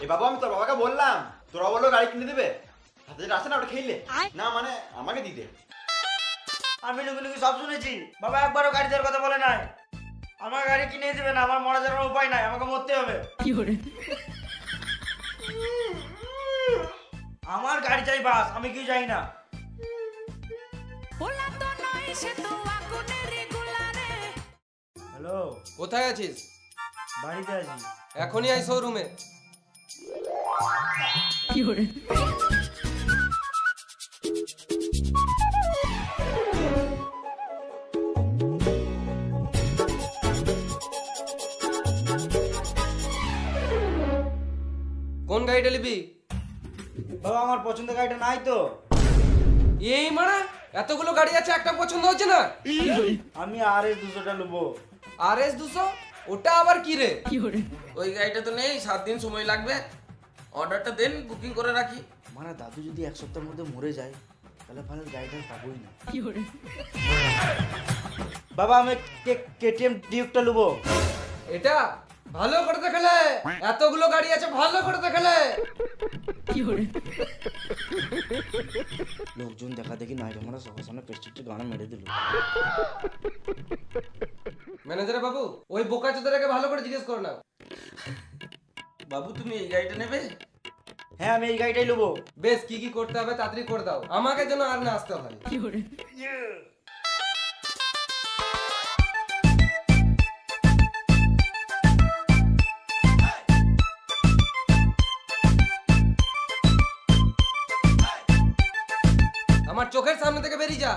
এ বাবা আমি তোর বাবাকে বললাম, তোরা বললো গাড়ি কিনে দেবে, হাতে যেটা আসে না ওটা খেলে না, মানে আমাকে দিতে। আমি লুকি লুকি সব শুনেছি। বাবা একবারও গাড়ি দেওয়ার কথা বলে নাই। আমার গাড়ি কিনে দেবে না, আমার মরা যাওয়ার উপায় নাই, আমাকে মরতে হবে। আমার গাড়ি চাই বাস, আমি কি চাই না। হ্যালো, কোথায় আছিস? বাড়িতে আছি। এখনই আই শোরুমে। কোন গাড়িটা নিবি? বাবা আমার পছন্দের গাড়িটা নাই তো। এই মারা, এতগুলো গাড়ি আছে, একটা পছন্দ হচ্ছে না? আমি RS 200টা নেবো। RS 200? ওটা আবার কি রে? ওই গাড়িটা তো নেই, 7 দিন সময় লাগবে। অর্ডারটা দেন, বুকিং করে রাখি। মানে দাদু যদি এক সপ্তাহের মধ্যে মরে যায় তাহলে ভালো গাড়িটা পাবোই না। বাবা আমি KTM ডিউকটা নেবো। এটা ভালো করে দেখালে, এতগুলো গাড়ি আছে, ভালো করে দেখালে। লোকজন দেখা দেখি নাই আমরা সবার সামনে প্রেস্টিজের গানা মেরে দিল। ম্যানেজার বাবু, ওই বোকাচোদাটাকে ভালো করে জিজ্ঞেস করো না। বাবু তুমি এই গাড়িটা নেবে? হ্যাঁ আমি এই গাড়িটাই নেবো। বেশ, কি কি করতে হবে তাড়াতাড়ি করে দাও, আমাকে যেন আর না আসতে হয়। আমার চোখের সামনে থেকে বেরিয়ে যা।